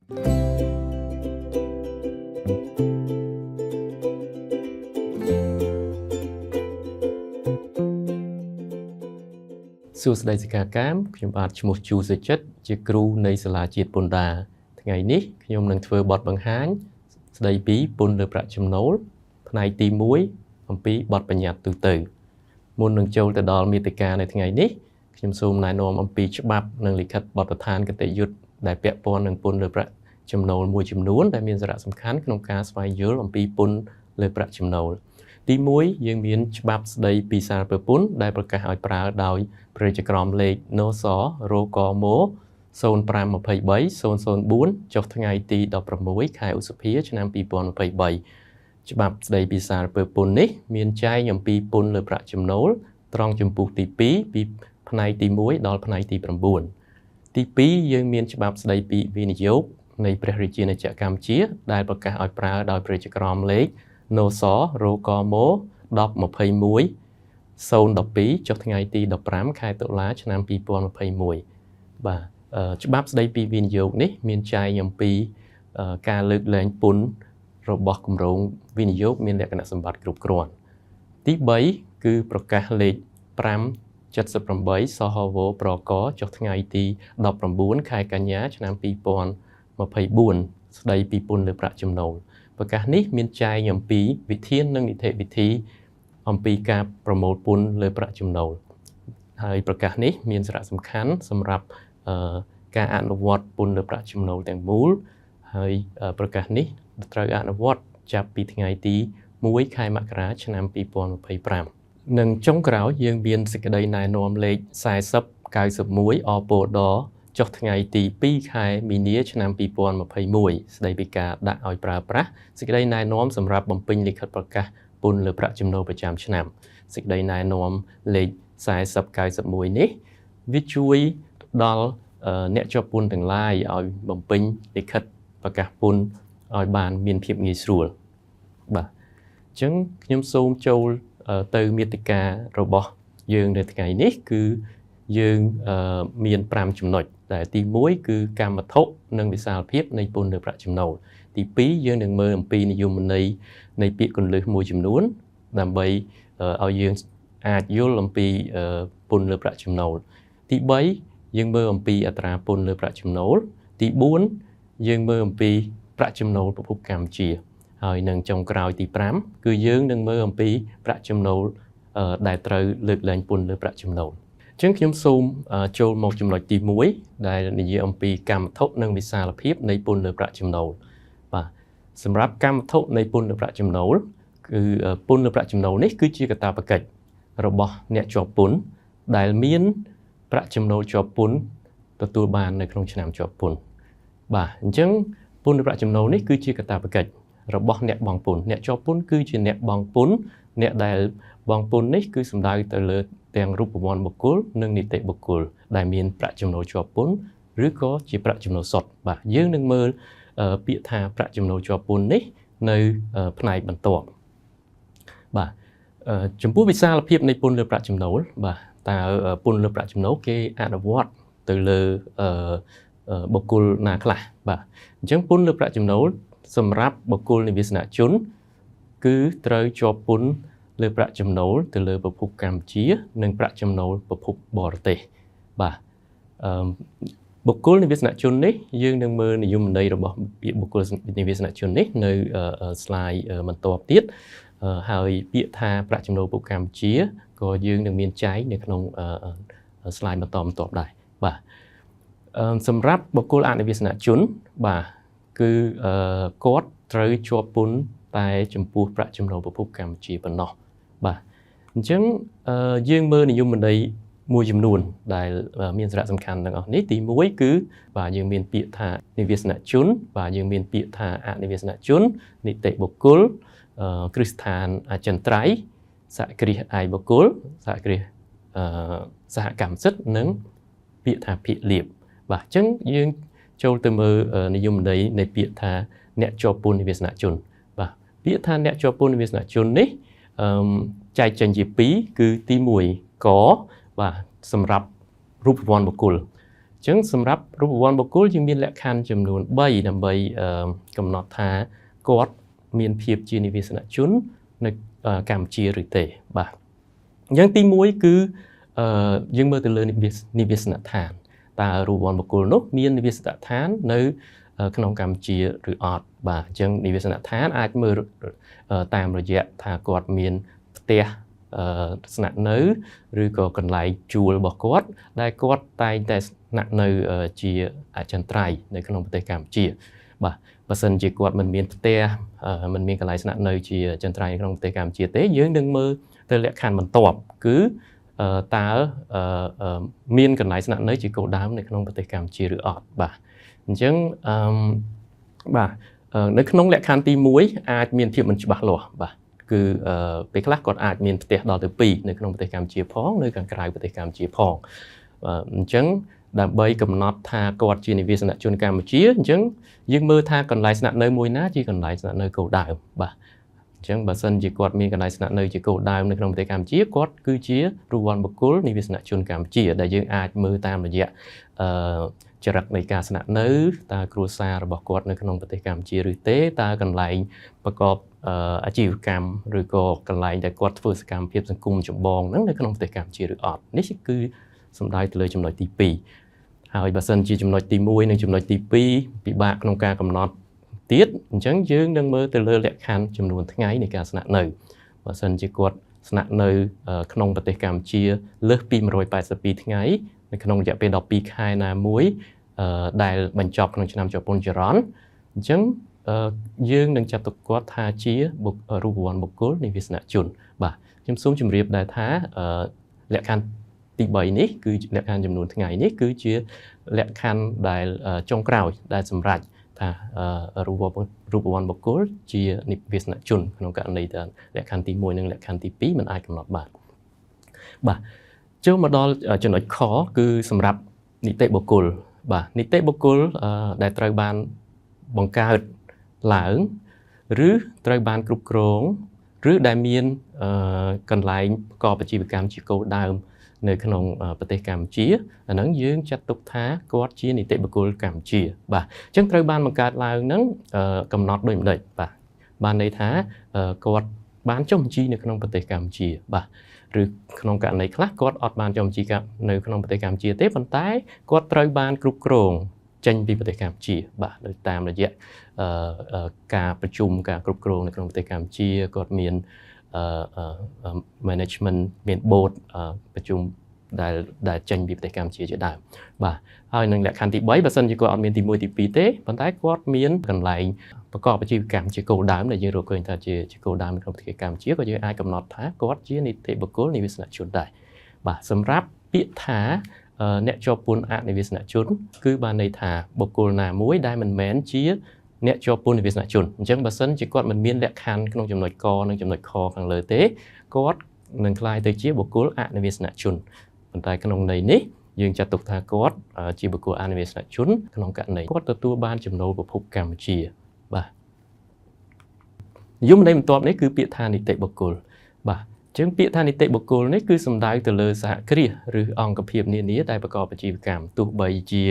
សួស្តីសិក្ខាកាមខ្ញុំបាទឈ្មោះជូសេចចិត្តជាគ្រូនៃសាលាជាតិពន្ធដារថ្ងៃនេះខ្ញុំនឹងធ្វើបទបង្ហាញស្ដីពីពន្ធលើប្រាក់ចំណូលផ្នែកទី1អំពីបទបញ្ញត្តិទូទៅមុននឹងចូលទៅដល់មាតិកានៅថ្ងៃនេះខ្ញុំសូមណែនាំអំពីច្បាប់និងលិខិតបទដ្ឋានគតិយុត្តដែលពាក់ព័ន្ធនឹងពន្ធលើប្រាក់ចំណូលមួយចំនួនដែលមានសារៈសំខាន់ក្នុងការស្វែងយល់អំពីពន្ធលើប្រាក់ចំណូលទី1យើងមានច្បាប់ស្ដីពីសារពើពន្ធដែលប្រកាសឲ្យប្រើដោយព្រះរាជក្រមលេខនសរកម0523-004ចុះថ្ងៃទី16ខែឧសភាឆ្នាំ2023ច្បាប់ស្ដីពីសារពើពន្ធនេះមានចែងអំពីពន្ធលើប្រាក់ចំណូលត្រង់ជំពូកទី2ពីផ្នែកទី1ដល់ផ្នែកទី9ទី2យើងមានច្បាប់ស្ដីពីវិនិយោគនៃព្រះរាជាណាចក្រកម្ពុជាដែលប្រកាសឲ្យប្រើដោយព្រះរាជក្រមលេខនសរកម1021-012ចុះថ្ងៃទី15ខែតុលាឆ្នាំ2021បាទច្បាប់ស្ដីពីវិនិយោគនេះមានចែងអំពីការលើកលែងពន្ធរបស់គម្រោងវិនិយោគមានលក្ខណៈសម្បត្តិគ្រប់គ្រាន់ទី3គឺប្រកាសលេខ578សហវប្រកចុះថ្ងៃទី19ខែកញ្ញាឆ្នាំ2024ស្ដីពីពន្ធលើប្រាក់ចំណូលប្រកាសនេះមានចែងអំពីវិធាននិងនីតិវិធីអំពីការប្រមូលពន្ធលើប្រាក់ចំណូលហើយប្រកាសនេះមានសារៈសំខាន់សម្រាប់ការអនុវត្តពន្ធលើប្រាក់ចំណូលទាំងមូលហើយប្រកាសនេះត្រូវអនុវត្តចាប់ពីថ្ងៃទី1ខែមករាឆ្នាំ2025និងចុងក្រោយយើងមានសេចក្តីណែនាំលេខ4091អពដចុះថ្ងៃទី2ខែមីនាឆ្នាំ2021ស្តីពីការដាក់ឲ្យប្រើប្រាស់សេចក្តីណែនាំសម្រាប់បំពេញលិខិតប្រកាសពន្ធលើប្រាក់ចំណូលប្រចាំឆ្នាំសេចក្តីណែនាំលេខ4091នេះវាជួយដល់អ្នកជាប់ពន្ធទាំងឡាយឲ្យបំពេញលិខិតប្រកាសពន្ធឲ្យបានមានភាពងាយស្រួលបាទអញ្ចឹងខ្ញុំសូមចូលទៅមាតិការបស់យើងនៅថ្ងៃនេះគឺយើងមាន5ចំណុចតែទី1គឺកម្មវត្ថុនិងវិសាលភាពនៃពន្ធលើប្រាក់ចំណូលទី2យើងនឹងមើលអំពីនិយមន័យនៃពាក្យគន្លឹះមួយចំនួនដើម្បីឲ្យយើងអាចយល់អំពីពន្ធលើប្រាក់ចំណូលទី3យើងមើលអំពីអត្រាពន្ធលើប្រាក់ចំណូលទី4យើងមើលអំពីប្រាក់ចំណូលប្រភពកម្ពុជាហើយនឹងចុងក្រោយទី5គឺយើងនឹងមើលអំពីប្រាក់ចំណូលដែលត្រូវលើកលែងពន្ធលើប្រាក់ចំណូលអញ្ចឹងខ្ញុំសូមចូលមកចំណុចទី1ដែលនិយាយអំពីកម្មវត្ថុនិងវិសាលភាពនៃពន្ធលើប្រាក់ចំណូលបាទសម្រាប់កម្មវត្ថុនៃពន្ធលើប្រាក់ចំណូលគឺពន្ធលើប្រាក់ចំណូលនេះគឺជាកាតព្វកិច្ចរបស់អ្នកជាប់ពន្ធដែលមានប្រាក់ចំណូលជាប់ពន្ធទទួលបាននៅក្នុងឆ្នាំជាប់ពន្ធបាទអញ្ចឹងពន្ធលើប្រាក់ចំណូលនេះគឺជាកាតព្វកិច្ចរបស់អ្នកបង់ពន្ធអ្នកជាប់ពន្ធគឺជាអ្នកបង់ពន្ធអ្នកដែលបង់ពន្ធនេះគឺសំដៅទៅលើទាំងរូបវន្តបុគ្គលនិងនីតិបុគ្គលដែលមានប្រាក់ចំណូលជាប់ពន្ធឬក៏ជាប្រាក់ចំណូលសុទ្ធបាទយើងនឹងមើលពាក្យថាប្រាក់ចំណូលជាប់ពន្ធនេះនៅផ្នែកបន្ទាប់បាទចំពោះវិសាលភាពនៃពន្ធលើប្រាក់ចំណូលបាទតើពន្ធលើប្រាក់ចំណូលគេអនុវត្តទៅលើបុគ្គលណាខ្លះបាទអញ្ចឹងពន្ធលើប្រាក់ចំណូលសម្រាប់បុគ្គលនិវាសនជនគឺត្រូវជាប់ពន្ធលើប្រាក់ចំណូលទៅលើប្រភពកម្ពុជានិងប្រាក់ចំណូលប្រភពបរទេសបាទបុគ្គលនិវាសនជននេះយើងនឹងមើលនិយមន័យរបស់ពាក្យបុគ្គលនិវាសនជននេះនៅ slide បន្ទាប់ទៀតហើយពាក្យថាប្រាក់ចំណូលប្រភពកម្ពុជាក៏យើងនឹងមានចែងនៅក្នុង slide បន្ទាប់ដែរបាទសម្រាប់បុគ្គលអនិវាសនជនបាទគឺគាត់ត្រូវជាប់ពន្ធតែចំពោះប្រាក់ចំណូលប្រភពកម្ពុជាប៉ុណ្ណោះបាទអញ្ចឹងយើងមើលនិយមន័យមួយចំនួនដែលមានសារៈសំខាន់ទាំងអស់នេះទី1គឺបាទយើងមានពាក្យថានិវាសនជនបាទយើងមានពាក្យថាអនិវាសនជននីតិបុគ្គលគ្រឹះស្ថានអចិន្ត្រៃយ៍សហគ្រាសឯកបុគ្គលសហគ្រាសសហកម្មសិទ្ធិនិងពាក្យថាភាគលាភបាទអញ្ចឹងយើងចូលទៅមើលនិយមន័យនៃពាក្យថាអ្នកជាប់ពន្ធនិវាសនជនបាទពាក្យថាអ្នកជាប់ពន្ធនិវាសនជននេះចែកចេញជា2គឺទី1កបាទសម្រាប់រូបវន្តបុគ្គល ចឹងសម្រាប់រូបវន្តបុគ្គលយើងមានលក្ខខណ្ឌចំនួន3ដើម្បីកំណត់ថាគាត់មានភាពជានិវាសនជននៅកម្ពុជាឬទេបាទអញ្ចឹងទី1គឺយើងមើលទៅលើនិវាសនដ្ឋានតើរូបវន្តបុគ្គលនោះមាននិវាសនដ្ឋាននៅក្នុងកម្ពុជាឬអត់បាទអញ្ចឹងនិវាសនដ្ឋានអាចមើលតាមរយៈថាគាត់មានផ្ទះស្នាក់នៅឬក៏កន្លែងជួលរបស់គាត់ដែលគាត់តែងតែស្នាក់នៅជាអចិន្ត្រៃយ៍នៅក្នុងប្រទេសកម្ពុជាបាទបើសិនជាគាត់មិនមានផ្ទះមិនមានកន្លែងស្នាក់នៅជាអចិន្ត្រៃយ៍នៅក្នុងប្រទេសកម្ពុជាទេយើងនឹងមើលទៅលក្ខខណ្ឌបន្ទាប់គឺតើមានកន្លែងស្នាក់នៅជាគោលដៅនៅក្នុងប្រទេសកម្ពុជាឬអត់បាទអញ្ចឹងបាទនៅក្នុងលក្ខខណ្ឌទី1អាចមានភាពមិនច្បាស់លាស់បាទគឺពេលខ្លះគាត់អាចមានផ្ទះដល់ទៅ2នៅក្នុងប្រទេសកម្ពុជាផងនៅខាងក្រៅប្រទេសកម្ពុជាផងអញ្ចឹងដើម្បីកំណត់ថាគាត់ជានិវាសនជនកម្ពុជាអញ្ចឹងយើងមើលថាកន្លែងស្នាក់នៅមួយណាជាកន្លែងស្នាក់នៅគោលដៅបាទអញ្ចឹងបើសិនជាគាត់មានកន្លែងស្នាក់នៅជាគោលដៅនៅក្នុងប្រទេសកម្ពុជាគាត់គឺជារូបវន្តបុគ្គលនិវាសនជនកម្ពុជាដែលយើងអាចមើលតាមរយៈចរិតនៃការស្នាក់នៅតើគ្រួសាររបស់គាត់នៅក្នុងប្រទេសកម្ពុជាឬទេតើកន្លែងប្រកបអាជីវកម្មឬក៏កន្លែងដែលគាត់ធ្វើសកម្មភាពសង្គមចម្បងហ្នឹងនៅក្នុងប្រទេសកម្ពុជាឬអត់នេះគឺសំដៅទៅលើចំណុចទី2ហើយបើសិនជាចំណុចទី1និងចំណុចទី2ពិបាកក្នុងការកំណត់ទៀតអញ្ចឹងយើងនឹងមើលទៅលើលក្ខខណ្ឌចំនួនថ្ងៃនៃការស្នាក់នៅបើសិនជាគាត់ស្នាក់នៅក្នុងប្រទេសកម្ពុជាលើសពី182ថ្ងៃនៅក្នុងរយៈពេល12ខែណាមួយដែលបញ្ចប់ក្នុងឆ្នាំជប៉ុនចរន្តអញ្ចឹងយើងនឹងចាត់ទុកគាត់ថាជារូបវន្តបុគ្គលនិវាសនជនបាទខ្ញុំសូមជម្រាបដែរថាលក្ខខណ្ឌទី3នេះគឺលក្ខខណ្ឌចំនួនថ្ងៃនេះគឺជាលក្ខខណ្ឌដែលចុងក្រោយដែលសម្រេចថារូបវន្តបុគ្គលជានិវាសនជនក្នុងករណីដែលលក្ខខណ្ឌទី1និងលក្ខខណ្ឌទី2មិនអាចកំណត់បានបាទចូលមកដល់ចំណុចខគឺសម្រាប់នីតិបុគ្គលបាទនីតិបុគ្គលដែលត្រូវបានបង្កើតឡើងឬត្រូវបានគ្រប់គ្រងឬដែលមានកន្លែងប្រកបអាជីវកម្មជាគោលដៅនៅក្នុងប្រទេសកម្ពុជាអាហ្នឹងយើងចាត់ទុកថាគាត់ជានីតិបុគ្គលកម្ពុជាបាទអញ្ចឹងត្រូវបានបង្កើតឡើងហ្នឹងកំណត់ដូចម្ដេចបាទបានន័យថាគាត់បានចុះបញ្ជីនៅក្នុងប្រទេសកម្ពុជាបាទឬក្នុងករណីខ្លះគាត់អត់បានចុះបញ្ជីនៅក្នុងប្រទេសកម្ពុជាទេប៉ុន្តែគាត់ត្រូវបានគ្រប់គ្រងចេញពីប្រទេសកម្ពុជាបាទដោយតាមរយៈការប្រជុំការគ្រប់គ្រងនៅក្នុងប្រទេសកម្ពុជាគាត់មានmanagement មាន board ប្រជុំដែលចេញពីប្រទេសកម្ពុជាជាដើមបាទហើយនឹងលក្ខខណ្ឌទី3បើសិនជាគាត់អត់មានទី1ទី2ទេប៉ុន្តែគាត់មានកន្លែងប្រកបអាជីវកម្មជាគោលដៅដែលយើងរកឃើញថាជាគោលដៅនៅក្នុងប្រទេសកម្ពុជាក៏យើងអាចកំណត់ថាគាត់ជានីតិបុគ្គលនិវាសនជនដែរបាទសម្រាប់ពាក្យថាអ្នកជាប់ពន្ធអនិវាសនជនគឺបានន័យថាបុគ្គលណាមួយដែលមិនមែនជាអ្នកជាប់ពន្ធនិវាសនជនអញ្ចឹងបើសិនជាគាត់មិនមានលក្ខខណ្ឌក្នុងចំណុចកនិងចំណុចខខាងលើទេគាត់នឹងក្លាយទៅជាបុគ្គលអនិវាសនជនប៉ុន្តែក្នុងន័យនេះយើងចាត់ទុកថាគាត់ជាបុគ្គលអនិវាសនជនក្នុងករណីគាត់ទទួលបានចំណូលប្រភពកម្ពុជាបាទនិយមន័យបន្ទាប់នេះគឺពាក្យថានីតិបុគ្គលបាទអញ្ចឹងពាក្យថានីតិបុគ្គលនេះគឺសំដៅទៅលើសហគ្រាសឬអង្គភាពនានាដែលប្រកបអាជីវកម្មទោះបីជា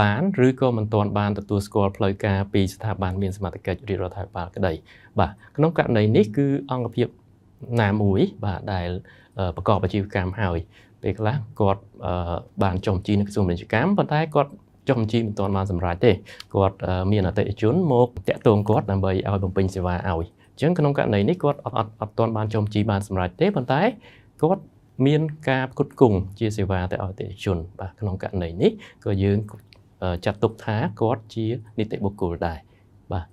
បានឬក៏មិនទាន់បានទទួលស្គាល់ផ្លូវការពីស្ថាប័នមានសមត្ថកិច្ចរាជរដ្ឋាភិបាលក្តីបាទក្នុងករណីនេះគឺអង្គភាពណាមួយបាទដែលប្រកបអាជីវកម្មហើយពេលខ្លះគាត់បានចុះបញ្ជីនៅក្រសួងពាណិជ្ជកម្មប៉ុន្តែគាត់ចុះបញ្ជីមិនទាន់បានសម្រេចទេគាត់មានអតិថិជនមកតាក់ទងគាត់ដើម្បីឲ្យបំពេញសេវាឲ្យអញ្ចឹងក្នុងករណីនេះគាត់អត់ទាន់បានចុះបញ្ជីបានសម្រេចទេប៉ុន្តែគាត់មានការផ្គត់ផ្គង់ជាសេវាទៅឲ្យអតិថិជនបាទក្នុងករណីនេះក៏យើងចាត់ទុកថាគាត់ជានីតិបុគ្គលដែរបាទ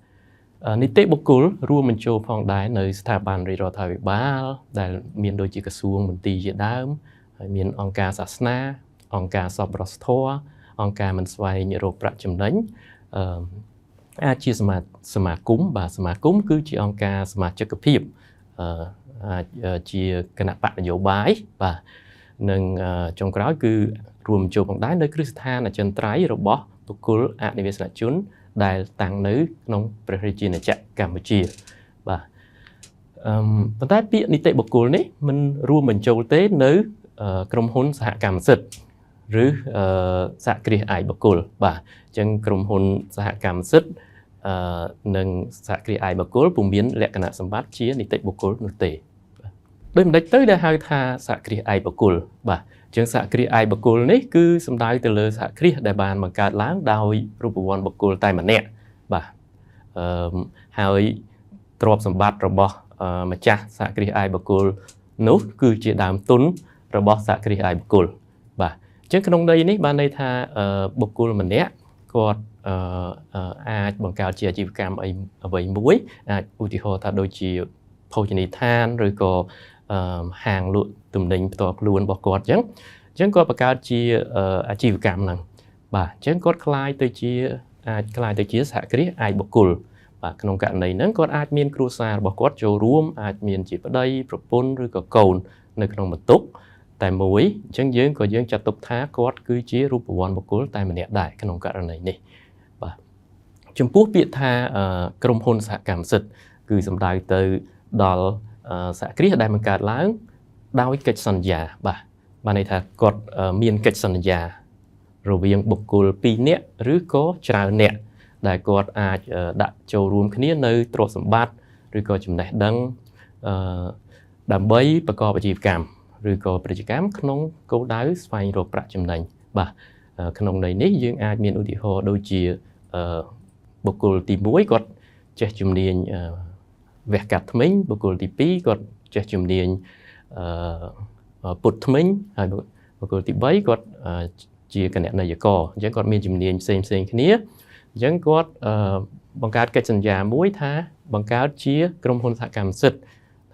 នីតិបុគ្គលរួមបញ្ចូលផងដែរនៅស្ថាប័នរាជរដ្ឋាភិបាលដែលមានដូចជាក្រសួងមន្ទីរជាដើមហើយមានអង្គការសាសនាអង្គការសប្បុរសធម៌អង្គការមិនស្វែងរកប្រាក់ចំណេញអាចជាសមាគមបាទសមាគមគឺជាអង្គការសមាជិកភាពអាចជាគណៈបកនយោបាយបាទនិងចុងក្រោយគឺរួមបញ្ចូលផងដែរនៅគ្រឹះស្ថានអចិន្ត្រៃយ៍របស់បុគ្គលអនិវាសនជនដែលតាំងនៅក្នុងព្រះរាជាណាចក្រកម្ពុជាបាទប៉ុន្តែពាក្យនីតិបុគ្គលនេះមិនរួមបញ្ចូលទេនៅក្រុមហ៊ុនសហកម្មសិទ្ធិ ឬសហគ្រាសឯកបុគ្គលបាទអញ្ចឹងក្រុមហ៊ុនសហកម្មសិទ្ធិនិងសហគ្រាសឯកបុគ្គលពុំមានលក្ខណៈសម្បត្តិជានីតិបុគ្គលនោះទេដូចម្ដេចទៅដែលហៅថាសហគ្រាសឯកបុគ្គលបាទអញ្ចឹងសហគ្រាសឯកបុគ្គលនេះគឺសំដៅទៅលើសហគ្រាសដែលបានបង្កើតឡើងដោយរូបវន្តបុគ្គលតែម្នាក់បាទហើយទ្រព្យសម្បត្តិរបស់ម្ចាស់សហគ្រាសឯកបុគ្គលនោះគឺជាដើមទុនរបស់សហគ្រាសឯកបុគ្គលបាទអញ្ចឹងក្នុងន័យនេះបានន័យថាបុគ្គលម្នាក់គាត់អាចបង្កើតជាអាជីវកម្មអ្វីមួយអាចឧទាហរណ៍ថាដូចជាភោជនីយដ្ឋានឬក៏ហាងលក់ទំនិញផ្ទាល់ខ្លួនរបស់គាត់អញ្ចឹងគាត់បង្កើតជាអាជីវកម្មហ្នឹងបាទអញ្ចឹងគាត់អាចក្លាយទៅជាសហគ្រាសឯកបុគ្គលបាទក្នុងករណីហ្នឹងគាត់អាចមានគ្រួសាររបស់គាត់ចូលរួមអាចមានជាប្តីប្រពន្ធឬក៏កូននៅក្នុងបន្ទុកតែមួយអញ្ចឹងយើងចាត់ទុកថាគាត់គឺជារូបវន្តបុគ្គលតែម្នាក់ដែរក្នុងករណីនេះបាទចំពោះពាក្យថាក្រុមហ៊ុនសហកម្មសិទ្ធិគឺសំដៅទៅដល់សហគ្រាសដែលបង្កើតឡើងដោយកិច្ចសន្យាបាទន័យថាគាត់មានកិច្ចសន្យារវាងបុគ្គល2នាក់ឬក៏ច្រើននាក់ដែលគាត់អាចដាក់ចូលរួមគ្នានៅទ្រព្យសម្បត្តិឬក៏ចំណេះដឹងដើម្បីប្រកបអាជីវកម្មឬក៏ពាណិជ្ជកម្មក្នុងគោលដៅស្វែងរកប្រាក់ចំណេញបាទក្នុងន័យនេះយើងអាចមានឧទាហរណ៍ដូចជាបុគ្គលទី1គាត់ចេះជំនាញវះកាត់ធ្មេញបុគ្គលទី2គាត់ចេះជំនាញពុតធ្មេញហើយបុគ្គលទី3គាត់ជាគណនេយ្យករអញ្ចឹងគាត់មានជំនាញផ្សេងគ្នាអញ្ចឹងគាត់បង្កើតកិច្ចសន្យាមួយថាបង្កើតជាក្រុមហ៊ុនសហកម្មសិទ្ធិ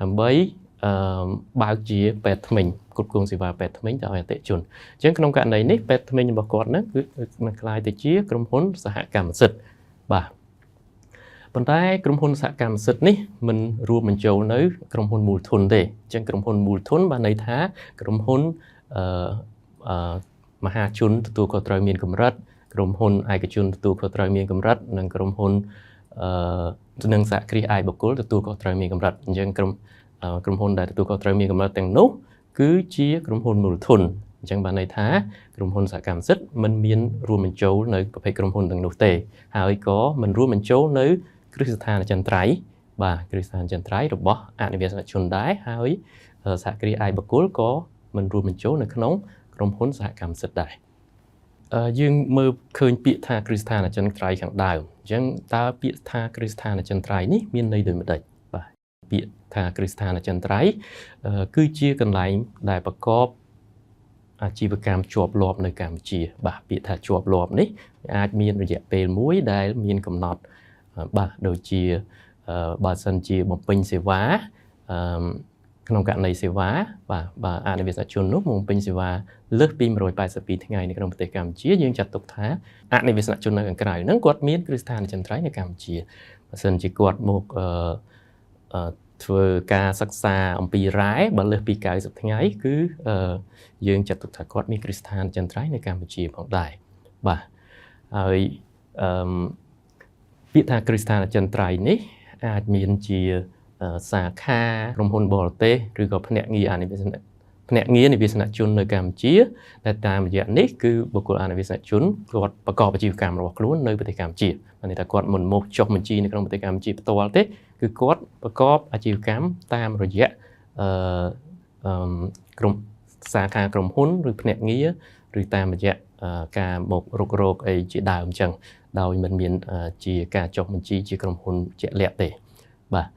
ដើម្បីបើកជាពេទ្យធ្មេញគ្រប់គ្រងសេវាពេទ្យធ្មេញទៅឲ្យអតិថិជនអញ្ចឹងក្នុងករណីនេះពេទ្យធ្មេញរបស់គាត់ហ្នឹងគឺនឹងក្លាយទៅជាក្រុមហ៊ុនសហកម្មសិទ្ធិបាទប៉ុន្តែក្រុមហ៊ុនសហកម្មសិទ្ធិនេះមិនរួមបញ្ចូលនៅក្រុមហ៊ុនមូលធនទេអញ្ចឹងក្រុមហ៊ុនមូលធនបានន័យថាក្រុមហ៊ុនមហាជនទទួលខុសត្រូវមានកម្រិតក្រុមហ៊ុនឯកជនទទួលខុសត្រូវមានកម្រិតនិងក្រុមហ៊ុននិងសហគ្រាសឯកបុគ្គលទទួលខុសត្រូវមានកម្រិតអញ្ចឹងក្រុមហ៊ុនដែលទទួលខុសត្រូវមានកម្រិតទាំងនោះគឺជាក្រុមហ៊ុនមូលធនអញ្ចឹងបានន័យថាក្រុមហ៊ុនសហកម្មសិទ្ធិមិនមានរួមបញ្ចូលនៅប្រភេទក្រុមហ៊ុនទាំងនោះទេហើយក៏មិនរួមបញ្ចូលនៅគ្រឹះស្ថានអចិន្ត្រៃយ៍បាទគ្រឹះស្ថានអចិន្ត្រៃយ៍របស់អនិវាសិកជនដែរហើយសហគ្រាសឯកបុគ្គលក៏មិនរួមបញ្ចូលនៅក្នុងក្រុមហ៊ុនសហកម្មសិទ្ធិដែរយើងមើលឃើញពាក្យថាគ្រឹះស្ថានអចិន្ត្រៃយ៍ខាងដើមអញ្ចឹងតើពាក្យថាគ្រឹះស្ថានអចិន្ត្រៃយ៍នេះមានន័យដូចម្ដេចបាទពាក្យថាគ្រឹះស្ថានអចិន្ត្រៃយ៍គឺជាកន្លែងដែលប្រកបអាជីវកម្មជាប់លាប់នៅកម្ពុជាបាទពាក្យថាជាប់លាប់នេះអាចមានរយៈពេលមួយដែលមានកំណត់បាទដូចជាបើសិនជាបំពេញសេវាក្នុងករណីសេវាបាទអនិវាសិកជននោះបំពេញសេវាលើសពី182ថ្ងៃនៅក្នុងប្រទេសកម្ពុជាយើងចាត់ទុកថាអនិវាសិកជននៅខាងក្រៅហ្នឹងគាត់មានគ្រឹះស្ថានអចិន្ត្រៃយ៍នៅកម្ពុជាបើសិនជាគាត់មកធ្វើការសិក្សាអំពីរ៉ែបើលើសពី90ថ្ងៃគឺយើងចាត់ទុកថាគាត់មានគ្រឹះស្ថានអចិន្ត្រៃយ៍នៅកម្ពុជាផងដែរបាទហើយពាក្យថាគ្រឹះស្ថានអចិន្ត្រៃយ៍នេះអាចមានជាសាខាក្រុមហ៊ុនបរទេសឬក៏ភ្នាក់ងារអនិវាសិកភ្នាក់ងារនិវាសនជននៅកម្ពុជាដែលតាមរយៈនេះគឺបុគ្គលអនិវាសនជនគាត់ប្រកបអាជីវកម្មរបស់ខ្លួននៅប្រទេសកម្ពុជាបានន័យថាគាត់មិនមកចុះបញ្ជីនៅក្នុងប្រទេសកម្ពុជាផ្ទាល់ទេគឺគាត់ប្រកបអាជីវកម្មតាមរយៈក្រុមសាខាក្រុមហ៊ុនឬភ្នាក់ងារឬតាមរយៈការមករុករកអីជាដើមអញ្ចឹងដោយមិនមានជាការចុះបញ្ជីជាក្រុមហ៊ុនជាក់លាក់ទេបាទ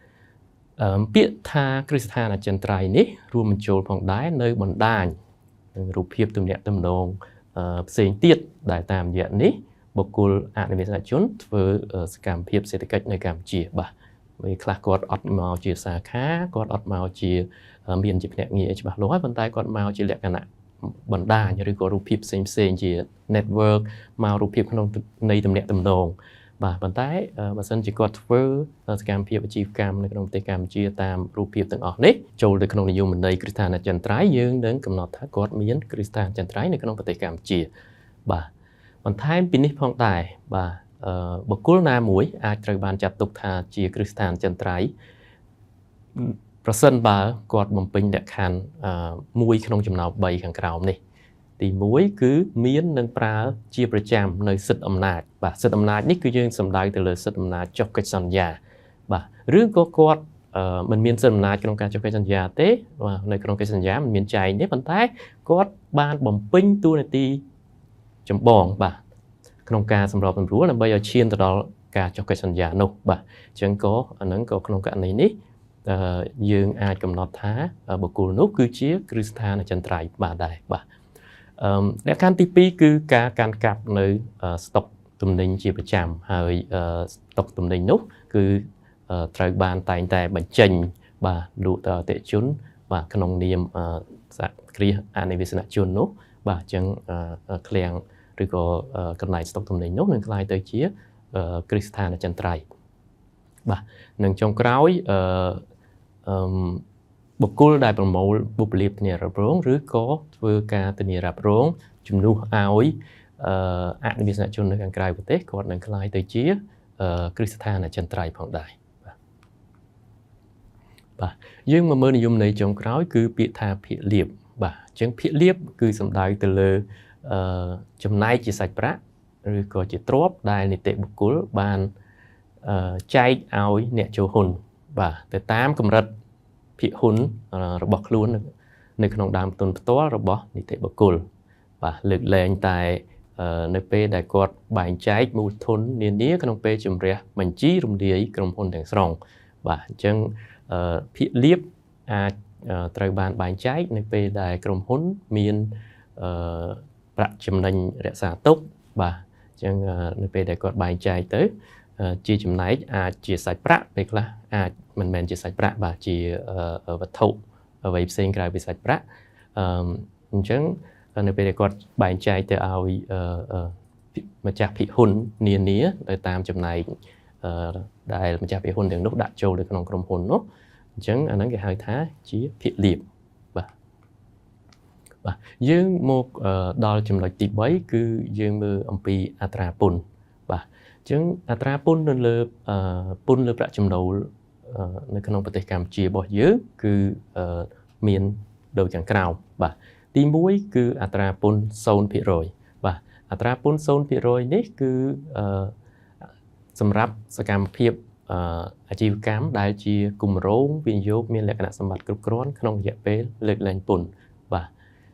ពាក្យថាគ្រឹះស្ថានអចិន្ត្រៃយ៍នេះរួមបញ្ចូលផងដែរនៅបណ្ដាញរូបភាពទំនាក់ទំនងផ្សេងទៀតដែលតាមរយៈនេះបុគ្គលអនិវាសិកជនធ្វើសកម្មភាពសេដ្ឋកិច្ចនៅកម្ពុជាបាទពេលខ្លះគាត់អត់មកជាសាខាគាត់អត់មកជាមានជាភ្នាក់ងារច្បាស់លាស់ហើយប៉ុន្តែគាត់មកជាលក្ខណៈបណ្ដាញឬក៏រូបភាពផ្សេងជា network មករូបភាពក្នុងនៃទំនាក់ទំនងបាទប៉ុន្តែបើសិនជាគាត់ធ្វើសកម្មភាពអាជីវកម្មនៅក្នុងប្រទេសកម្ពុជាតាមរូបភាពទាំងអស់នេះចូលទៅក្នុងនិយមន័យគ្រឹះស្ថានអចិន្ត្រៃយ៍យើងនឹងកំណត់ថាគាត់មានគ្រឹះស្ថានអចិន្ត្រៃយ៍នៅក្នុងប្រទេសកម្ពុជាបាទបន្ថែមពីនេះផងដែរបាទបុគ្គលណាមួយអាចត្រូវបានចាត់ទុកថាជាគ្រឹះស្ថានអចិន្ត្រៃយ៍ប្រសិនបើគាត់បំពេញលក្ខខណ្ឌមួយក្នុងចំណោម3ខាងក្រោមនេះ ទី1គឺមាននឹងប្រើជាប្រចាំនៅសិទ្ធិអំណាចបាទសិទ្ធិអំណាចនេះគឺយើងសំដៅទៅលើសិទ្ធិអំណាចចុះកិច្ចសន្យាបាទឬក៏គាត់មិនមានសិទ្ធិអំណាចក្នុងការចុះកិច្ចសន្យាទេបាទនៅក្នុងកិច្ចសន្យាមិនមានចែងទេប៉ុន្តែគាត់បានបំពេញតួនាទីចម្បងបាទក្នុងការសម្របសម្រួលដើម្បីឲ្យឈានទៅដល់ការចុះកិច្ចសន្យានោះបាទអញ្ចឹងក៏អាហ្នឹងក៏ក្នុងករណីនេះយើងអាចកំណត់ថាបុគ្គលនោះគឺជាគ្រឹះស្ថានអចិន្ត្រៃយ៍បាទដែរបាទលក្ខខណ្ឌទី2គឺការកាន់កាប់នៅស្តុកទំនិញជាប្រចាំហើយស្តុកទំនិញនោះគឺត្រូវបានតែងតែបញ្ចេញបាទលក់ទៅអតិថិជនបាទក្នុងនាមសហគ្រាសអនិវាសនជននោះបាទអញ្ចឹងឃ្លាំងឬក៏កន្លែងស្តុកទំនិញនោះនឹងក្លាយទៅជាគ្រឹះស្ថានអចិន្ត្រៃយ៍បាទនឹងចុងក្រោយបុគ្គលដែលប្រមូលបុព្វលាភធានារ៉ាប់រងឬក៏ធ្វើការធានារ៉ាប់រងជំនួសឲ្យអនិវាសនជននៅខាងក្រៅប្រទេសគាត់នឹងក្លាយទៅជាគ្រឹះស្ថានអចិន្ត្រៃយ៍ផងដែរបាទយើងមកមើលនិយមន័យចុងក្រោយគឺពាក្យថាភាគលាភបាទអញ្ចឹងភាគលាភគឺសំដៅទៅលើចំណែកជាសាច់ប្រាក់ឬក៏ជាទ្រព្យដែលនីតិបុគ្គលបានចែកឲ្យអ្នកចូលហ៊ុនបាទទៅតាមកម្រិតភាគហ៊ុនរបស់ខ្លួននៅក្នុងដើមទុនផ្ទាល់របស់នីតិបុគ្គលបាទលើកលែងតែនៅពេលដែលគាត់បែងចែកមូលធននានាក្នុងពេលជំរះបញ្ជីរំលាយក្រុមហ៊ុនទាំងស្រុងបាទអញ្ចឹងភាគលាភអាចត្រូវបានបែងចែកនៅពេលដែលក្រុមហ៊ុនមានប្រាក់ចំណេញរក្សាទុកបាទអញ្ចឹងនៅពេលដែលគាត់បែងចែកទៅជាចំណែកអាចជាសាច់ប្រាក់ពេលខ្លះអាចមិនមែនជាសាច់ប្រាក់បាទជាវត្ថុអ្វីផ្សេងក្រៅពីសាច់ប្រាក់អញ្ចឹងនៅពេលដែលគាត់បែងចែកទៅឲ្យម្ចាស់ភាគហ៊ុននានាទៅតាមចំណែកដែលម្ចាស់ភាគហ៊ុនទាំងនោះដាក់ចូលទៅក្នុងក្រុមហ៊ុននោះអញ្ចឹងអាហ្នឹងគេហៅថាជាភាគលាភបាទយើងមកដល់ចំណុចទី3គឺយើងមើលអំពីអត្រាពន្ធបាទអញ្ចឹងអត្រាពន្ធនៅលើពន្ធលើប្រាក់ចំណូលនៅក្នុងប្រទេសកម្ពុជារបស់យើងគឺមានដូចខាងក្រោមបាទទី1គឺអត្រាពន្ធ 0% បាទអត្រាពន្ធ 0% នេះគឺសម្រាប់សកម្មភាពអាជីវកម្មដែលជាគម្រោងវិនិយោគមានលក្ខណៈសម្បត្តិគ្រប់គ្រាន់ក្នុងរយៈពេលលើកលែងពន្ធបាទ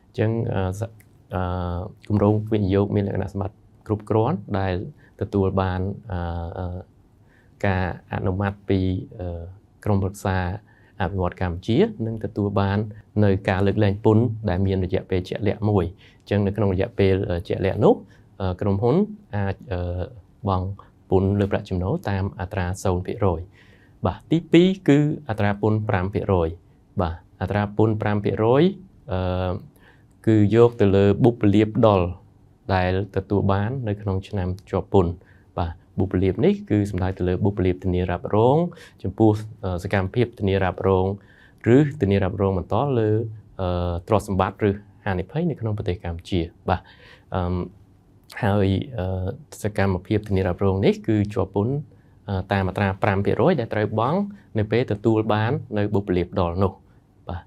អញ្ចឹងគម្រោងវិនិយោគមានលក្ខណៈសម្បត្តិគ្រប់គ្រាន់ដែលទទួលបានការអនុម័តពីក្រមប្រឹក្សាអភិវឌ្ឍកម្ពុជានឹងទទួលបាននៅការលើកលែងពន្ធដែលមានរយៈពេលជាក់លាក់មួយអញ្ចឹងនៅក្នុងរយៈពេលជាក់លាក់នោះក្រុមហ៊ុនអាចបង់ពន្ធលើប្រាក់ចំណូលតាមអត្រា 0% បាទទី2គឺអត្រាពន្ធ 5% បាទអត្រាពន្ធ 5% គឺយកទៅលើបុព្វលាភដុលដែលទទួលបាននៅក្នុងឆ្នាំជាប់ពន្ធបាទបុព្វលាភនេះគឺសំដៅទៅលើបុព្វលាភធានារ៉ាប់រងចំពោះសកម្មភាពធានារ៉ាប់រងឬធានារ៉ាប់រងបន្តលើទ្រព្យសម្បត្តិឬហានិភ័យនៅក្នុងប្រទេសកម្ពុជាបាទហើយសកម្មភាពធានារ៉ាប់រងនេះគឺជាប់ពន្ធតាមអត្រា 5% ដែលត្រូវបង់នៅពេលទទួលបាននៅបុព្វលាភដុលនោះបាទ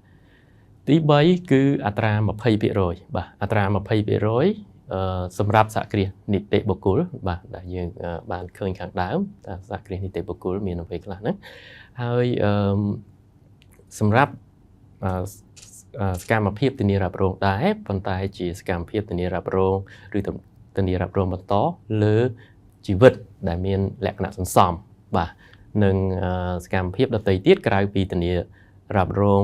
ទី3គឺអត្រា 20% បាទអត្រា 20% សម្រាប់សហគ្រាសនីតិបុគ្គលបាទដែលយើងបានឃើញខាងដើមថាសហគ្រាសនីតិបុគ្គលមានអ្វីខ្លះហ្នឹងហើយសម្រាប់សកម្មភាពធានារ៉ាប់រងដែរប៉ុន្តែជាសកម្មភាពធានារ៉ាប់រងឬធានារ៉ាប់រងបន្តលើជីវិតដែលមានលក្ខណៈសន្សំបាទនិងសកម្មភាពដទៃទៀតក្រៅពីធានារ៉ាប់រង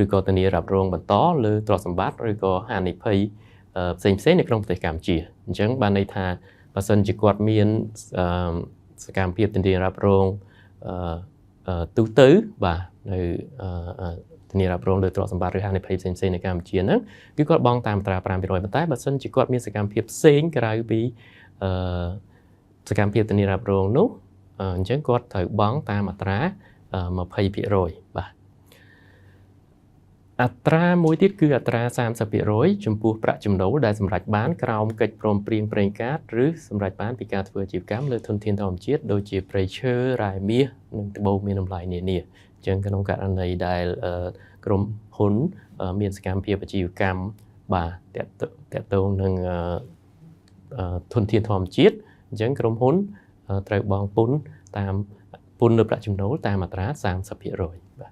ឬក៏ធានារ៉ាប់រងបន្តលើទ្រព្យសម្បត្តិឬក៏ហានិភ័យផ្សេងៗនៅក្នុងប្រទេសកម្ពុជាអញ្ចឹងបានន័យថាបើសិនជាគាត់មានសកម្មភាពធានារ៉ាប់រងទូទៅបាទនៅធានារ៉ាប់រងលើទ្រព្យសម្បត្តិឬហានិភ័យផ្សេងៗនៅកម្ពុជាហ្នឹងគឺគាត់បង់តាមអត្រា 5% ប៉ុន្តែបើសិនជាគាត់មានសកម្មភាពផ្សេងក្រៅពីសកម្មភាពធានារ៉ាប់រងនោះអញ្ចឹងគាត់ត្រូវបង់តាមអត្រា 20% បាទអត្រាមួយទៀតគឺអត្រា 30% ចំពោះប្រាក់ចំណូលដែលសម្រេចបានក្រោមកិច្ចព្រមព្រៀងប្រេងកាតឬសម្រេចបានពីការធ្វើអាជីវកម្មលើធនធានធម្មជាតិដូចជាព្រៃឈើរ៉ែមាសនិងត្បូងមានតម្លៃនានាអញ្ចឹងក្នុងករណីដែលក្រុមហ៊ុនមានសកម្មភាពអាជីវកម្ម តទៅនឹងធនធានធម្មជាតិអញ្ចឹងក្រុមហ៊ុនត្រូវបង់ពន្ធតាមពន្ធលើប្រាក់ចំណូលតាមអត្រា 30% បាទ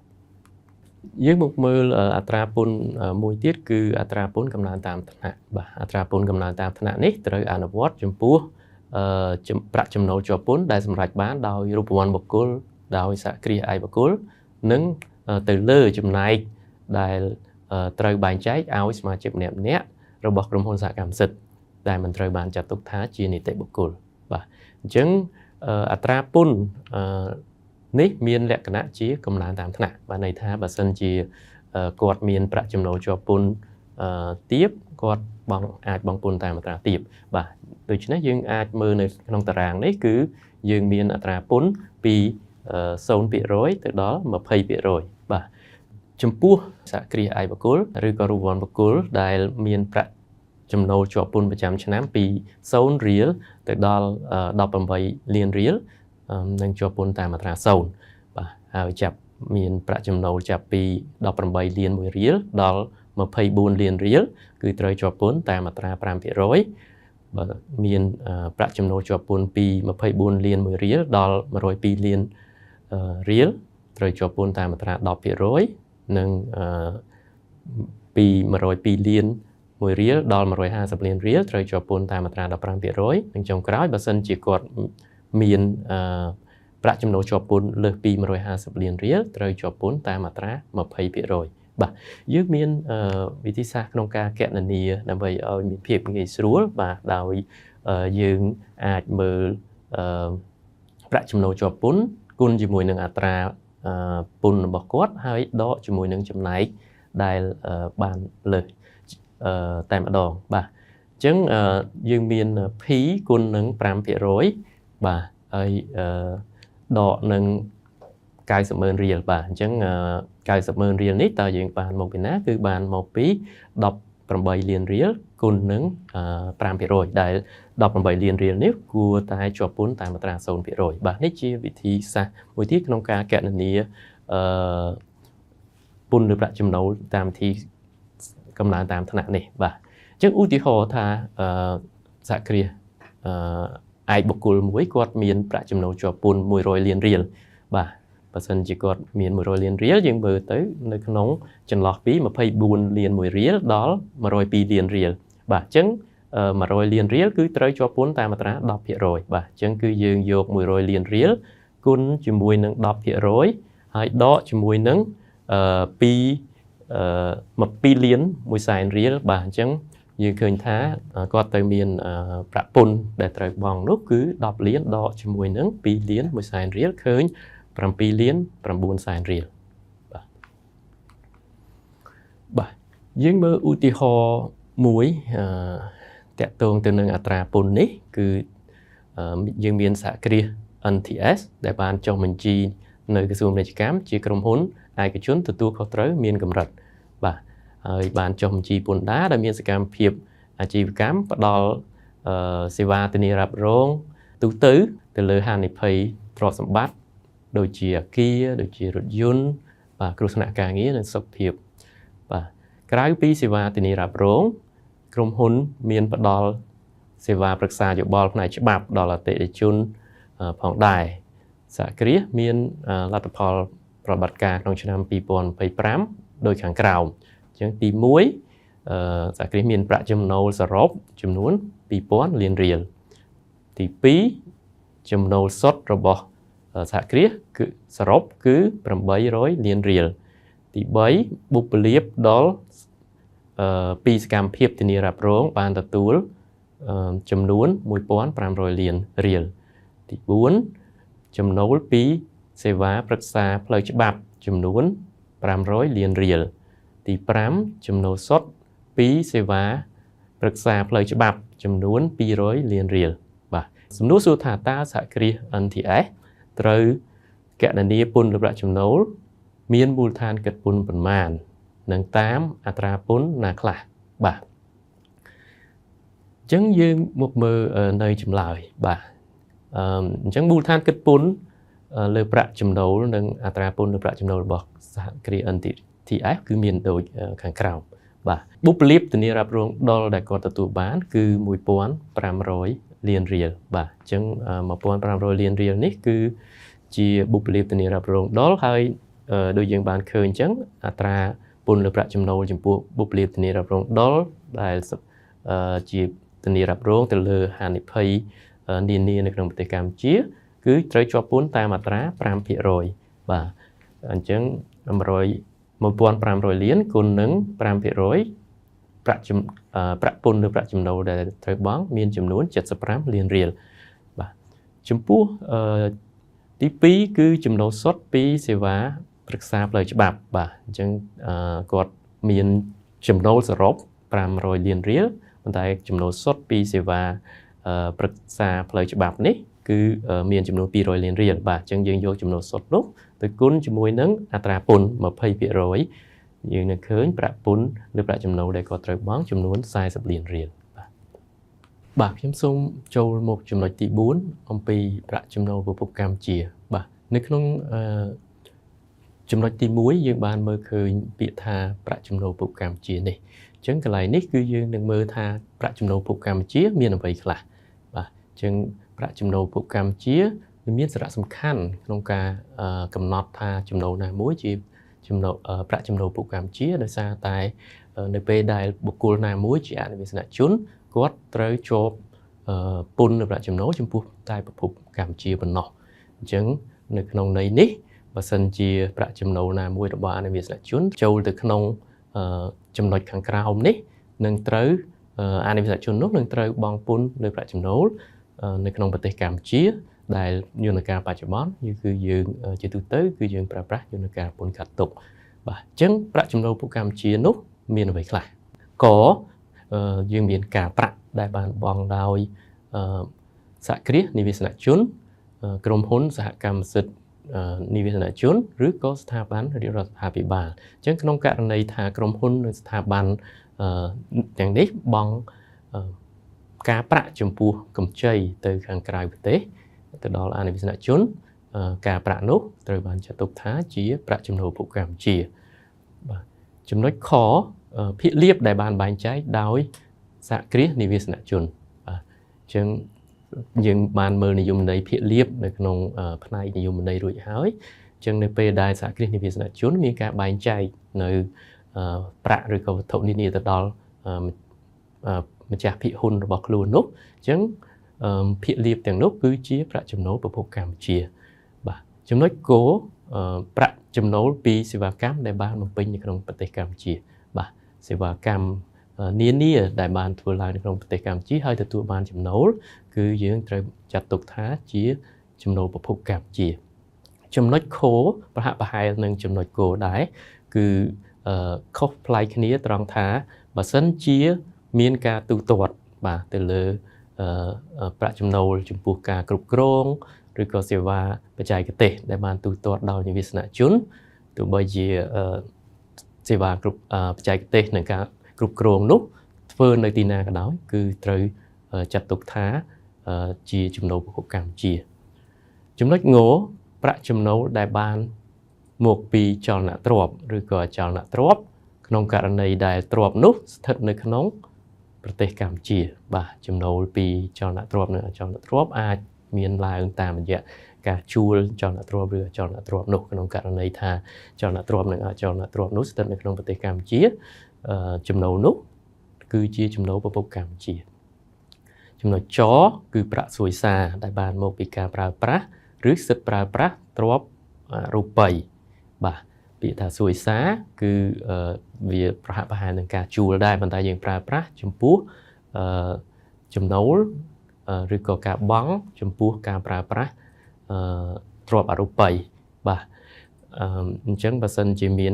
យើងមកមើលអត្រាពន្ធមួយទៀតគឺអត្រាពន្ធកំណើនតាមឋានៈបាទអត្រាពន្ធកំណើនតាមឋានៈនេះត្រូវអនុវត្តចំពោះប្រាក់ចំណូលជាប់ពន្ធដែលសម្រេចបានដោយរូបវ័ន្តបុគ្គលដោយសហគ្រាសឯកបុគ្គលនិងទៅលើចំណែកដែលត្រូវបែងចែកឲ្យសមាជិកម្នាក់ៗរបស់ក្រុមហ៊ុនសហកម្មសិទ្ធិដែលមិនត្រូវបានចាត់ទុកថាជានីតិបុគ្គលបាទអញ្ចឹងអត្រាពន្ធនេះមានលក្ខណៈជាកំណើនតាមឋានៈបាទន័យថាបើសិនជាគាត់មានប្រាក់ចំណូលជាប់ពន្ធទាបគាត់អាចបង់ពន្ធតាមអត្រាទាបបាទដូច្នេះយើងអាចមើលនៅក្នុងតារាងនេះគឺយើងមានអត្រាពន្ធពី0% ទៅដល់ 20% បាទចំពោះសហគ្រាសឯកបុគ្គលឬក៏រូបវ័ន្តបុគ្គលដែលមានប្រាក់ចំណូលជាប់ពន្ធប្រចាំឆ្នាំពី0រៀលទៅដល់18លានរៀលនឹងជាប់ពន្ធតាមអត្រា0បាទហើយចាប់មានប្រាក់ចំណូលចាប់ពី18លាន1រៀលដល់24លានរៀលគឺត្រូវជាប់ពន្ធតាមអត្រា 5% បើមានប្រាក់ចំណូលជាប់ពន្ធពី24លាន1រៀលដល់102លានរៀលត្រូវជាប់ពន្ធតាមអត្រា 10% និងពី102លាន1រៀលដល់150លានរៀលត្រូវជាប់ពន្ធតាមអត្រា 15% និងចុងក្រោយបើសិនជាគាត់មានប្រាក់ចំណូលជាប់ពន្ធលើសពី150លានរៀលត្រូវជាប់ពន្ធតាមអត្រា 20% បាទយើងមានវិធីសាស្ត្រក្នុងការគណនាដើម្បីឲ្យមានភាពងាយស្រួលបាទដោយយើងអាចមើលប្រាក់ចំណូលជាប់ពន្ធគុណជាមួយនឹងអត្រាពន្ធរបស់គាត់ហើយដកជាមួយនឹងចំណែកដែលបានលើសតែម្ដងបាទអញ្ចឹងយើងមាន P គុណនឹង 5% បាទហើយដកនឹង90,000រៀលបាទអញ្ចឹង90,000រៀលនេះតើយើងបានមកពីណាគឺបានមកពី18លានរៀលគុណនឹង 5% ដែល18លានរៀលនេះគួរតែជាប់ពន្ធតាមអត្រា 0% បាទនេះជាវិធីសាស្ត្រមួយទៀតក្នុងការគណនាពន្ធលើប្រាក់ចំណូលតាមវិធីកំណើនតាមឋានៈនេះបាទអញ្ចឹងឧទាហរណ៍ថាសហគ្រាសឯកបុគ្គលមួយគាត់មានប្រាក់ចំណូលជាប់ពន្ធ100លានរៀលបាទបើសិនជាគាត់មាន100លានរៀលយើងមើលទៅនៅក្នុងចន្លោះពី24លាន1រៀលដល់102លានរៀលបាទអញ្ចឹង100លានរៀលគឺត្រូវជាប់ពន្ធតាមអត្រា 10% បាទអញ្ចឹងគឺយើងយក100លានរៀលគុណជាមួយនឹង 10% ហើយដកជាមួយនឹង2លាន1សែនរៀលបាទអញ្ចឹងយើងឃើញថាគាត់ទៅមានប្រាក់ពន្ធដែលត្រូវបង់នោះគឺ10លានដកជាមួយនឹង2លាន1សែនរៀលឃើញ7លាន9សែនរៀលបាទយើងមើលឧទាហរណ៍មួយតាក់ទងទៅនឹងអត្រាពន្ធនេះគឺយើងមានសហគ្រាស NTS ដែលបានចុះបញ្ជីនៅក្រសួងពាណិជ្ជកម្មជាក្រុមហ៊ុនឯកជនទទួលខុសត្រូវមានកម្រិតបាទហើយបានចុះបញ្ជីពន្ធដារដែលមានសកម្មភាពអាជីវកម្មផ្ដល់សេវាធានារ៉ាប់រងទូទៅលើហានិភ័យទ្រព្យសម្បត្តិដូចជាអគារដូចជារថយន្តបាទគ្រោះថ្នាក់ការងារនិងសុខភាពបាទក្រៅពីសេវាធានារ៉ាប់រងក្រុមហ៊ុនមានផ្ដល់សេវាប្រឹក្សាយោបល់ផ្នែកច្បាប់ដល់អតិថិជនផងដែរសហគ្រាសមានលទ្ធផលប្រតិបត្តិការក្នុងឆ្នាំ2025ដូចខាងក្រោមអញ្ចឹងទី1សហគ្រាសមានប្រាក់ចំណូលសរុបចំនួន 2000 លានរៀលទី2ចំណូលសុទ្ធរបស់សហគ្រាសគឺសរុបគឺ800លានរៀលទី3បុព្វលាភដល់ពីសកម្មភាពធានារ៉ាប់រងបានទទួលចំនួន 1500 លានរៀលទី4ចំណូលពីសេវាប្រឹក្សាផ្លូវច្បាប់ចំនួន500លានរៀលទី5ចំណូលសុទ្ធពីសេវាប្រឹក្សាផ្លូវច្បាប់ចំនួន200លានរៀលបាទសំណួរសួរថាតើសហគ្រាស NTS ត្រូវគណនាពន្ធលើប្រាក់ចំណូលមានមូលដ្ឋានគិតពន្ធប៉ុន្មាននិងតាមអត្រាពន្ធណាខ្លះបាទអញ្ចឹងយើងមកមើលនៅចម្លើយបាទអញ្ចឹងមូលដ្ឋានគិតពន្ធលើប្រាក់ចំណូលនិងអត្រាពន្ធលើប្រាក់ចំណូលរបស់សហគ្រាស NTS គឺមានដូចខាងក្រោម បាទបុព្វលាភធានារ៉ាប់រងដល់ដែលគាត់ទទួលបានគឺ1500លានរៀលបាទអញ្ចឹង1500លានរៀលនេះគឺជាបុព្វលាភធានារ៉ាប់រងដល់ហើយដូចយើងបានឃើញអញ្ចឹងអត្រាពន្ធលើប្រាក់ចំណូលចំពោះបុព្វលាភធានារ៉ាប់រងដល់ដែលជាធានារ៉ាប់រងទៅលើហានិភ័យនានានៅក្នុងប្រទេសកម្ពុជាគឺត្រូវជាប់ពន្ធតាមអត្រា 5% បាទអញ្ចឹង1500លានគុណនឹង 5% ប្រាក់ពន្ធលើប្រាក់ចំណូលដែលត្រូវបង់មានចំនួន75លានរៀលបាទចំពោះទី2គឺចំណូលសុទ្ធពីសេវាប្រឹក្សាផ្លូវច្បាប់បាទអញ្ចឹងគាត់មានចំណូលសរុប500លានរៀលប៉ុន្តែចំណូលសុទ្ធពីសេវាប្រឹក្សាផ្លូវច្បាប់នេះគឺមានចំនួន200លានរៀលបាទអញ្ចឹងយើងយកចំណូលសុទ្ធនោះទៅគុណជាមួយនឹងអត្រាពន្ធ 20% យើងនឹងឃើញប្រាក់ពន្ធឬប្រាក់ចំណូលដែលគាត់ត្រូវបង់ចំនួន40លានរៀលបាទខ្ញុំសូមចូលមកចំណុចទី4អំពីប្រាក់ចំណូលពពុះកម្ពុជាបាទនៅក្នុងចំណុចទី1យើងបានមើលឃើញពាក្យថាប្រាក់ចំណូលពពុះកម្ពុជានេះអញ្ចឹងកន្លែងនេះគឺយើងនឹងមើលថាប្រាក់ចំណូលពពុះកម្ពុជាមានអ្វីខ្លះបាទអញ្ចឹងប្រាក់ចំណូលពពុះកម្ពុជាមានសារៈសំខាន់ក្នុងការកំណត់ថាចំណូលណាមួយជាចំណូលប្រាក់ចំណូលពពុះកម្ពុជាដោយសារតែនៅពេលដែលបុគ្គលណាមួយជាអនិវាសនជនគាត់ត្រូវជាប់ពន្ធនៅប្រាក់ចំណូលចំពោះតែប្រភពកម្ពុជាប៉ុណ្ណោះអញ្ចឹងនៅក្នុងន័យនេះបើសិនជាប្រាក់ចំណូលណាមួយរបស់អនិវាសនជនចូលទៅក្នុងចំណុចខាងក្រោមនេះនឹងត្រូវអនិវាសនជននោះនឹងត្រូវបង់ពន្ធលើប្រាក់ចំណូលនៅក្នុងប្រទេសកម្ពុជាដែលយន្តការបច្ចុប្បន្នគឺយើងជាទូទៅគឺយើងប្រើប្រាស់យន្តការពន្ធកាត់ទុកបាទអញ្ចឹងប្រាក់ចំណូលពពុះកម្ពុជានោះមានអ្វីខ្លះក៏យើងមានការប្រាក់ដែលបានបង់ដោយសហគ្រាសនិវាសនជនក្រុមហ៊ុនសហកម្មសិទ្ធិនិវាសនជនឬក៏ស្ថាប័នរាជរដ្ឋាភិបាលអញ្ចឹងក្នុងករណីថាក្រុមហ៊ុននិងស្ថាប័នទាំងនេះបង់ការប្រាក់ចំពោះកម្ចីទៅខាងក្រៅប្រទេសទៅដល់អនិវាសនជនការប្រាក់នោះត្រូវបានចាត់ទុកថាជាប្រាក់ចំណូលពពុះកម្ពុជាបាទចំណុចខភាគលាភដែលបានបែងចែកដោយសហគ្រាសនិវាសនជនបាទអញ្ចឹងយើងបានមើលនិយមន័យភាគលាភនៅក្នុងផ្នែកនិយមន័យរួចហើយអញ្ចឹងនៅពេលដែលសហគ្រាសនិវាសនជនមានការបែងចែកនៅប្រាក់ឬក៏វត្ថុនានាទៅដល់ម្ចាស់ភាគហ៊ុនរបស់ខ្លួននោះអញ្ចឹងភាគលាភទាំងនោះគឺជាប្រាក់ចំណូលពពុះកម្ពុជាបាទចំណុចគោប្រាក់ចំណូលពីសេវាកម្មដែលបានបំពេញនៅក្នុងប្រទេសកម្ពុជាបាទសេវាកម្មនានាដែលបានធ្វើឡើងនៅក្នុងប្រទេសកម្ពុជាហើយទទួលបានចំណូលគឺយើងត្រូវចាត់ទុកថាជាចំណូលពពុះកម្ពុជាចំណុចខប្រហាក់ប្រហែលនឹងចំណុចគោដែរគឺខុសប្លែកគ្នាត្រង់ថាបើសិនជាមានការទូទាត់បាទទៅលើប្រាក់ចំណូលចំពោះការគ្រប់គ្រងឬក៏សេវាបច្ចេកទេសដែលបានទូទាត់ដោយនិវាសនជនទោះបីជាសេវាគ្រប់បច្ចេកទេសនិងការគ្រប់គ្រងនោះធ្វើនៅទីណាក៏ដោយគឺត្រូវចាត់ទុកថាជាចំណូលពពុះកម្ពុជាចំណុចងប្រាក់ចំណូលដែលបានមកពីចលនាទ្រព្យឬក៏អចលនទ្រព្យក្នុងករណីដែលទ្រព្យនោះស្ថិតនៅក្នុងប្រទេសកម្ពុជាបាទចំណូលពីចលនាទ្រព្យនិងអចលនទ្រព្យអាចមានឡើងតាមរយៈការជួលចលនាទ្រព្យឬអចលនទ្រព្យនោះក្នុងករណីថាចលនាទ្រព្យនិងអចលនទ្រព្យនោះស្ថិតនៅក្នុងប្រទេសកម្ពុជាចំណូលនោះគឺជាចំណូលពពុះកម្ពុជាចំណុចចគឺប្រាក់សួយសារដែលបានមកពីការប្រើប្រាស់ឬសិទ្ធិប្រើប្រាស់ទ្រព្យរូបិយបាទពាក្យថាសួយសារគឺវាប្រហាក់ប្រហែលនឹងការជួលដែរប៉ុន្តែយើងប្រើប្រាស់ចំពោះចំណូលឬក៏ការបង់ចំពោះការប្រើប្រាស់ទ្រព្យអរូបីបាទអញ្ចឹងបើសិនជាមាន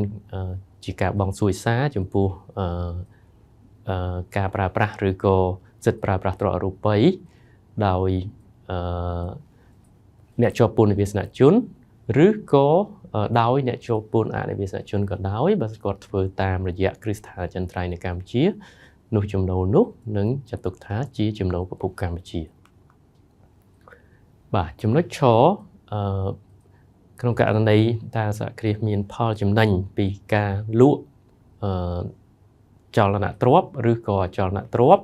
ជាការបង់សួយសារចំពោះការប្រើប្រាស់ឬក៏សិទ្ធិប្រើប្រាស់ទ្រព្យអរូបីដោយអ្នកជាប់ពន្ធនិវាសនជនឬក៏ដោយអ្នកជាប់ពន្ធអនិវាសនជនក៏ដោយបើគាត់ធ្វើតាមរយៈគ្រឹះស្ថានអចិន្ត្រៃយ៍នៅកម្ពុជានោះចំណូលនោះនឹងចាត់ទុកថាជាចំណូលពពុះកម្ពុជាបាទចំណុចឆក្នុងករណីតើសហគ្រាសមានផលចំណេញពីការលក់ ចលនាទ្រព្យឬក៏អចលនទ្រព្យ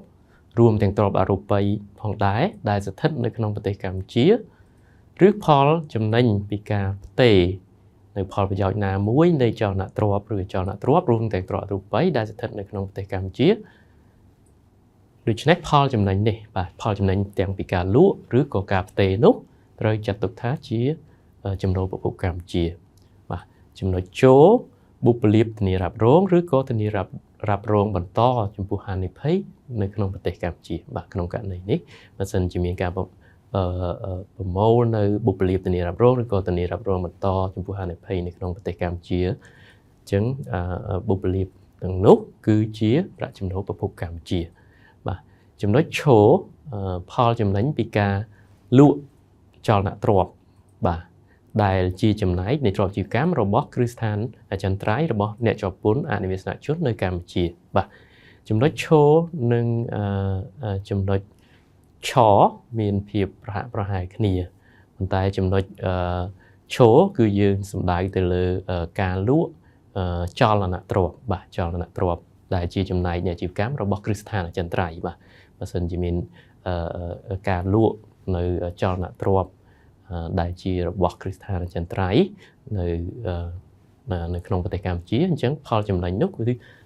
រួមទាំងទ្រព្យអរូបីផងដែរដែលស្ថិតនៅក្នុងប្រទេសកម្ពុជាឬផលចំណេញពីការផ្ទេរនៅផលប្រយោជន៍ណាមួយនៃចលនាទ្រព្យឬអចលនទ្រព្យរួមទាំងទ្រព្យអរូបីដែលស្ថិតនៅក្នុងប្រទេសកម្ពុជាដូច្នេះផលចំណេញនេះបាទផលចំណេញទាំងពីការលក់ឬក៏ការផ្ទេរនោះត្រូវចាត់ទុកថាជាចំណូលប្រភពកម្ពុជាបាទចំណុចចូលបុព្វលាភធានារ៉ាប់រងឬក៏ធានារ៉ាប់រងបន្តចំពោះហានិភ័យនៅក្នុងប្រទេសកម្ពុជាបាទក្នុងករណីនេះបើសិនជាមានការប្រមូលនៅបុព្វលាភធានារ៉ាប់រងឬក៏ធានារ៉ាប់រងបន្តចំពោះហានិភ័យនៅក្នុងប្រទេសកម្ពុជាអញ្ចឹងបុព្វលាភទាំងនោះគឺជាប្រាក់ចំណូលប្រភពកម្ពុជាបាទចំណុចឈរផលចំណេញពីការលក់ចលនាទ្រព្យបាទដែលជាចំណែកនៃទ្រព្យជីវកម្មរបស់គ្រឹះស្ថានអចិន្ត្រៃយ៍របស់អ្នកជាប់ពន្ធអនិវាសនជននៅកម្ពុជាបាទចំណុចឈរនិងចំណុចឆមានភាពប្រហែលគ្នាប៉ុន្តែចំណុចឈរគឺយើងសំដៅទៅលើការលក់ចលនាទ្រព្យបាទចលនាទ្រព្យដែលជាចំណែកនៃអាជីវកម្មរបស់គ្រឹះស្ថានអចិន្ត្រៃយ៍បាទបើសិនជាមានការលក់នៅចលនាទ្រព្យដែលជារបស់គ្រឹះស្ថានអចិន្ត្រៃយ៍នៅក្នុងប្រទេសកម្ពុជាអញ្ចឹងផលចំណេញនោះគឺ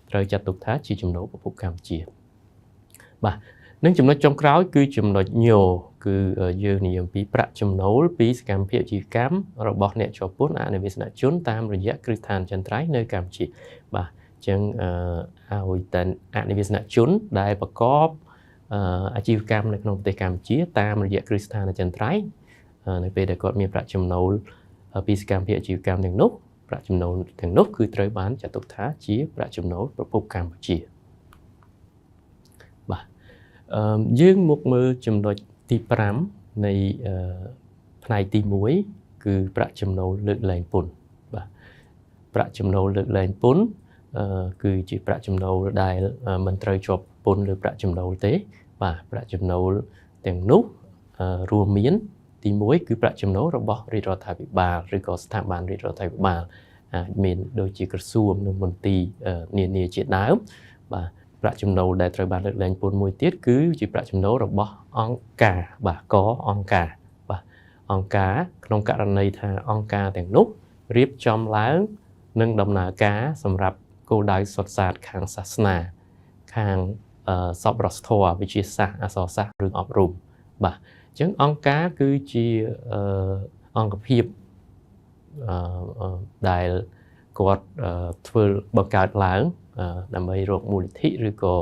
ត្រូវចាត់ទុកថាជាចំណូលប្រភពកម្ពុជាបាទនិងចំណុចចុងក្រោយគឺចំណុចញោគឺយើងនិយាយពីប្រាក់ចំណូលពីសកម្មភាពអាជីវកម្មរបស់អ្នកជាប់ពន្ធអនិវាសនជនតាមរយៈគ្រឹះស្ថានអចិន្ត្រៃយ៍នៅកម្ពុជាបាទអញ្ចឹងឲ្យតែអនិវាសនជនដែលប្រកបអាជីវកម្មនៅក្នុងប្រទេសកម្ពុជាតាមរយៈគ្រឹះស្ថានអចិន្ត្រៃយ៍នៅពេលដែលគាត់មានប្រាក់ចំណូលពីសកម្មភាពអាជីវកម្មទាំងនោះប្រាក់ចំណូលទាំងនោះគឺត្រូវបានចាត់ទុកថាជាប្រាក់ចំណូលប្រភពកម្ពុជាបាទយើងមកមើលចំណុចទី5នៃផ្នែកទី1គឺប្រាក់ចំណូលលើកលែងពន្ធបាទប្រាក់ចំណូលលើកលែងពន្ធគឺជាប្រាក់ចំណូលដែលមិនត្រូវជាប់ពន្ធលើប្រាក់ចំណូលទេបាទប្រាក់ចំណូលទាំងនោះរួមមានទី1គឺប្រាក់ចំណូលរបស់រាជរដ្ឋាភិបាលឬក៏ស្ថាប័នរាជរដ្ឋាភិបាលអាចមានដូចជាក្រសួងនិងមន្ទីរនានាជាដើមបាទប្រាក់ចំណូលដែលត្រូវបានលើកលែងពន្ធមួយទៀតគឺជាប្រាក់ចំណូលរបស់អង្គការបាទកអង្គការបាទអង្គការក្នុងករណីថាអង្គការទាំងនោះរៀបចំឡើងនិងដំណើរការសម្រាប់គោលដៅសុទ្ធសាធខាងសាសនាខាងសប្បុរសធម៌វិទ្យាសាស្ត្រអក្សរសាស្ត្រឬអប់រំបាទអញ្ចឹងអង្គការគឺជាអង្គភាពដែលគាត់ធ្វើបង្កើតឡើងដើម្បីរកមូលនិធិឬក៏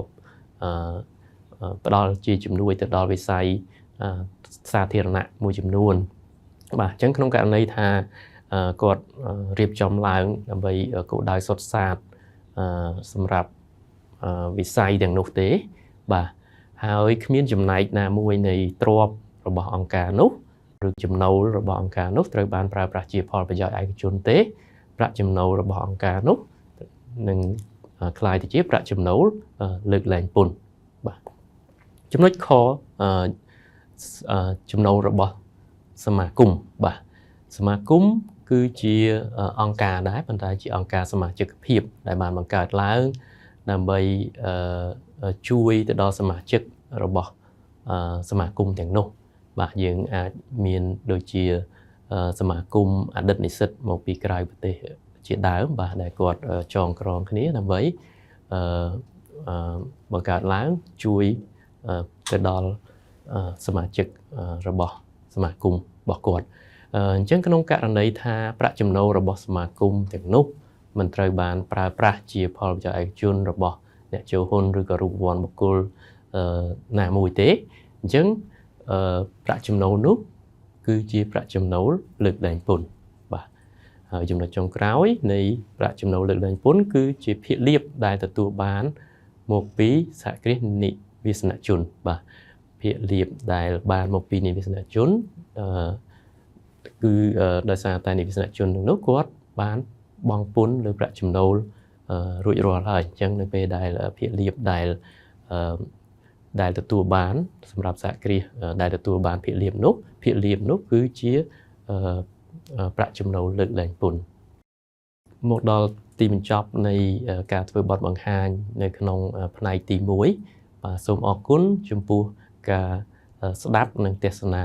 ផ្ដល់ជាជំនួយទៅដល់វិស័យសាធារណៈមួយចំនួនបាទអញ្ចឹងក្នុងករណីថាគាត់រៀបចំឡើងដើម្បីគោលដៅសុទ្ធសាធសម្រាប់វិស័យទាំងនោះទេបាទហើយគ្មានចំណែកណាមួយនៃទ្រព្យរបស់អង្គការនោះឬចំណូលរបស់អង្គការនោះត្រូវបានប្រើប្រាស់ជាផលប្រយោជន៍ឯកជនទេប្រាក់ចំណូលរបស់អង្គការនោះនឹងคล้ายទៅជាប្រាក់ចំណូលលើកលែងពន្ធបាទចំណុចខចំណូលរបស់សមាគមបាទសមាគមគឺជាអង្គការដែរប៉ុន្តែជាអង្គការសមាជិកភាពដែលបានបង្កើតឡើងដើម្បីជួយទៅដល់សមាជិករបស់សមាគមទាំងនោះបាទយើងអាចមានដូចជាសមាគមអតីតនិស្សិតមកពីក្រៅប្រទេសជាដើមបាទដែលគាត់ចងក្រងគ្នាដើម្បីបង្កើតឡើងជួយទៅដល់សមាជិករបស់សមាគមរបស់គាត់អញ្ចឹងក្នុងករណីថាប្រាក់ចំណូលរបស់សមាគមទាំងនោះមិនត្រូវបានប្រើប្រាស់ជាផលប្រយោជន៍ឯកជនរបស់អ្នកចូលហ៊ុនឬក៏រូបវ័ន្តបុគ្គលណាមួយទេអញ្ចឹងប្រាក់ចំណូលនោះគឺជាប្រាក់ចំណូលលើកលែងពន្ធបាទហើយចំណុចចុងក្រោយនៃប្រាក់ចំណូលលើកលែងពន្ធគឺជាភាគលាភដែលទទួលបានមកពីសហគ្រាសនិវាសនជនបាទភាគលាភដែលបានមកពីនិវាសនជនគឺដោយសារតែនិវាសនជននោះគាត់បានបង់ពន្ធលើប្រាក់ចំណូលរួចរាល់ហើយអញ្ចឹងនៅពេលដែលភាគលាភដែលទទួលបានសម្រាប់សហគ្រាសដែលទទួលបានភាគលាភនោះគឺជាប្រាក់ចំណូលលើកលែងពន្ធ មកដល់ទីបញ្ចប់នៃការធ្វើបទបង្ហាញនៅក្នុងផ្នែកទី1បាទសូមអរគុណចំពោះការស្ដាប់និងទស្សនា